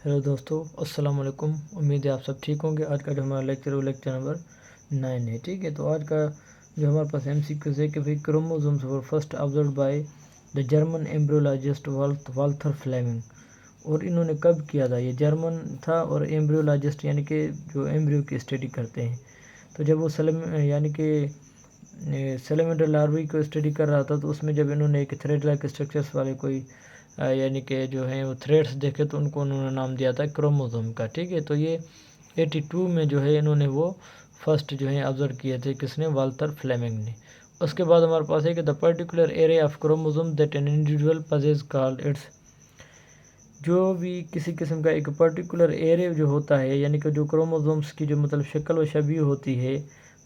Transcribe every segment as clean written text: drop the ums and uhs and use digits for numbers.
Hello दोस्तों, अस्सलाम वालेकुम। उम्मीद है आप सब ठीक होंगे। आज का जो हमारा लेक्चर है वो लेक्चर नंबर 9 है। ठीक है, तो आज का जो हमारे पास MCQ है कि भाई chromosomes were first observe by the German embryologist Walther Flemming. और इन्होंने कब किया था? ये जर्मन था और एम्ब्रियोलॉजिस्ट यानी कि जो एम्ब्रियो की स्टडी करते हैं। तो जब वो यानी कि सेलेमेंडर लार्वी को स्टडी कर रहा था, तो उसमें जब इन्होंने एक थ्रेड लाइक स्ट्रक्चर्स वाले कोई यानी कि जो है वो थ्रेड्स देखे, तो उनको उन्होंने नाम दिया था क्रोमोसोम का। ठीक है, तो ये 82 में जो है इन्होंने वो फर्स्ट जो है ऑब्जर्व किए थे। किसने? वाल्थर फ्लेमिंग ने। उसके बाद हमारे पास है कि the particular area of chromosome that an individual पजेज called its. जो भी किसी किस्म का एक पर्टिकुलर एरिया जो होता है, यानी कि जो क्रोमोसोम्स की जो मतलब शक्ल व शबीह होती है,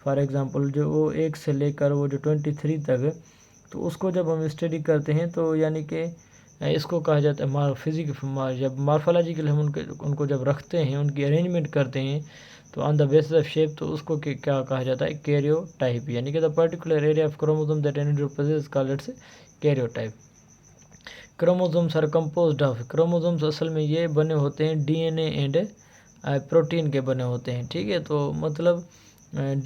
फॉर एग्ज़ाम्पल जो वो 1 से लेकर वो जो 23 तक, तो उसको जब हम स्टडी करते हैं तो यानी कि इसको कहा जाता है जब मार्फोलॉजिकल हम उनको जब रखते हैं, उनकी अरेंजमेंट करते हैं, तो on the basis of shape, तो उसको क्या कहा जाता है? कैरियोटाइप। यानी कि the particular area of chromosome that an individual possesses called its karyotype. Chromosomes are composed of. Chromosomes असल में ये बने होते हैं DNA एंड प्रोटीन के बने होते हैं। ठीक है, तो मतलब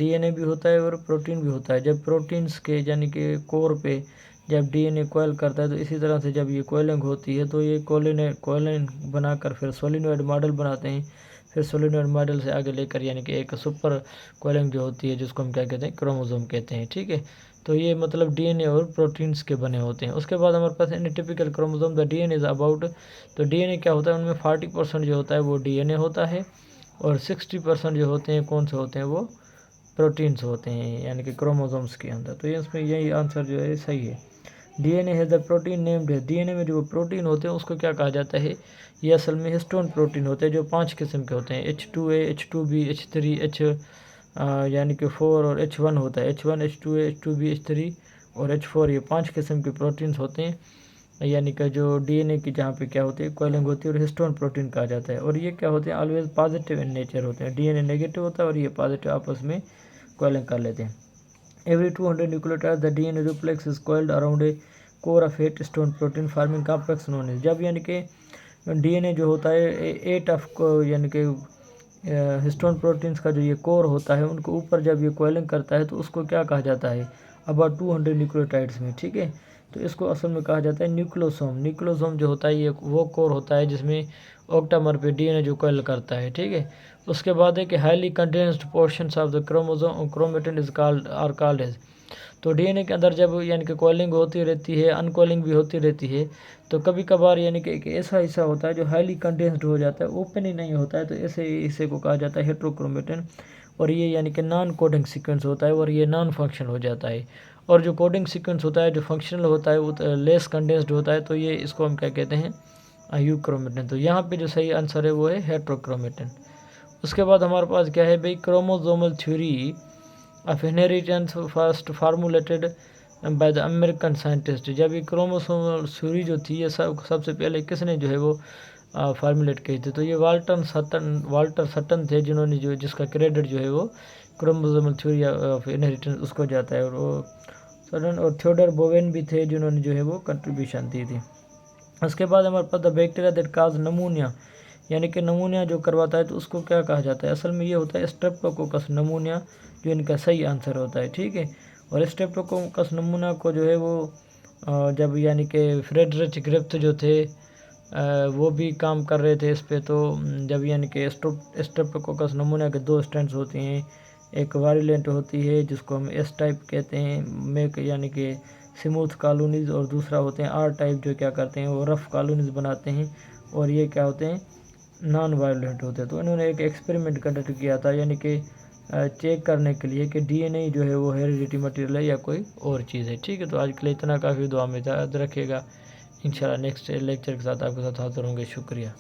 DNA भी होता है और प्रोटीन भी होता है। जब प्रोटीन्स के यानी कि कोर पे जब DNA कोयल करता है, तो इसी तरह से जब ये कोयलिंग होती है, तो ये कोलिन बनाकर फिर सोलिनॉइड मॉडल बनाते हैं। फिर सोलिनॉइड मॉडल से आगे लेकर यानी कि एक सुपर कोयलिंग जो होती है, जिसको हम क्या कहते हैं? क्रोमोसोम कहते हैं। ठीक है, तो ये मतलब DNA और प्रोटीन्स के बने होते हैं। उसके बाद हमारे पास any typical chromosome the DNA is about. तो DNA क्या होता है? उनमें 40% जो होता है वो DNA होता है, और 60% जो होते हैं कौन से होते हैं? वो प्रोटीन्स होते हैं, यानी कि क्रोमोसोम्स के अंदर। तो ये इसमें यही आंसर जो है सही है। DNA है द प्रोटीन नेम्ड है। DNA में जो प्रोटीन होते हैं उसको क्या कहा जाता है? ये असल में हिस्टोन प्रोटीन होते हैं, जो 5 किस्म के होते हैं। H2A, H2B, H3, यानी कि 4 और H1 होता है। H1, H2A, H2B, H3 और H4, ये 5 किस्म के प्रोटीन्स होते हैं। यानी कि जो DNA की जहाँ पे क्या होती है? कोयलिंग होती है, और हिस्टोन प्रोटीन कहा जाता है। और ये क्या होते हैं? ऑलवेज पॉजिटिव इन नेचर होते हैं। DNA नेगेटिव होता है और ये पॉजिटिव आपस में कोयलिंग कर लेते हैं। Every 200 nucleotides the DNA duplex is coiled around a core of 8 stone protein forming complex known as। जब यानी कि DNA जो होता है 8 ऑफ यानी कि हिस्टोन प्रोटीन्स का जो ये कोर होता है, उनको ऊपर जब ये कोयलिंग करता है, तो उसको क्या कहा जाता है? अबाउट 200 न्यूक्लियोटाइड्स में। ठीक है, तो इसको असल में कहा जाता है न्यूक्लियोसोम। न्यूक्लियोसोम जो होता है ये वो कोर होता है जिसमें ऑक्टामर पे DNA जो कोयल करता है। ठीक है, उसके बाद है कि highly condensed portions of the chromosome chromatin is called as. तो DNA के अंदर जब यानी कि कोयलिंग होती रहती है, अनकोयलिंग भी होती रहती है, तो कभी कभार यानी कि एक ऐसा हिस्सा होता है जो हाईली कंडेंस्ड हो जाता है, ओपन ही नहीं होता है, तो ऐसे हिस्से को कहा जाता है हेट्रोक्रोमेटिन। और ये यानी कि नॉन कोडिंग सीक्वेंस होता है, और ये नॉन फंक्शनल हो जाता है। और जो कोडिंग सीक्वेंस होता है, जो फंक्शनल होता है, वो लेस कंडेंस्ड होता है, तो ये इसको हम क्या कहते हैं? यूक्रोमेटिन। तो यहाँ पे जो सही आंसर है वो है हेट्रोक्रोमेटिन। उसके बाद हमारे पास क्या है भाई? Chromosomal theory of inheritance first formulated by the American scientist. जब ये क्रोमोसोमल थ्योरी जो थी, ये सबसे पहले किसने जो है वो फार्मूलेट की थी? तो ये वाल्टर सटन थे, जिन्होंने जो जिसका क्रेडिट जो है वो क्रोमोसोमल थ्योरी ऑफ इनहेरिटेंस उसको जाता है। और वो सटन और थियोडर बोवेन भी थे, जिन्होंने जो है वो कंट्रीब्यूशन दी थी। उसके बाद हमारे पास the bacteria that cause pneumonia, यानी कि नमूनिया जो करवाता है, तो उसको क्या कहा जाता है? असल में ये होता है स्ट्रेप्टोकोकस नमूनिया, जो इनका सही आंसर होता है। ठीक है, और स्ट्रेप्टोकोकस नमूना को जो है वो जब यानी कि फ्रेडरिच ग्रिफ्थ जो थे वो भी काम कर रहे थे इस पे। तो जब यानी कि स्ट्रेप्टोकोकस नमूना के 2 स्ट्रैंड्स होती हैं, एक वायलेंट होती है जिसको हम एस टाइप कहते हैं, मेक यानी कि स्मूथ कॉलोनीज, और दूसरा होते हैं आर टाइप, जो क्या करते हैं? वो रफ कॉलोनीज बनाते हैं, और ये क्या होते हैं? नॉन वायलेंट होते हैं। तो इन्होंने एक एक्सपेरिमेंट कंडक्ट किया था, यानी कि चेक करने के लिए कि DNA जो है वो हेरिडिटी मटेरियल है या कोई और चीज़ है। ठीक है, तो आज के लिए इतना काफ़ी। दुआ में याद रखिएगा। इंशाल्लाह नेक्स्ट लेक्चर के साथ आपके साथ हाजिर होंगे। शुक्रिया।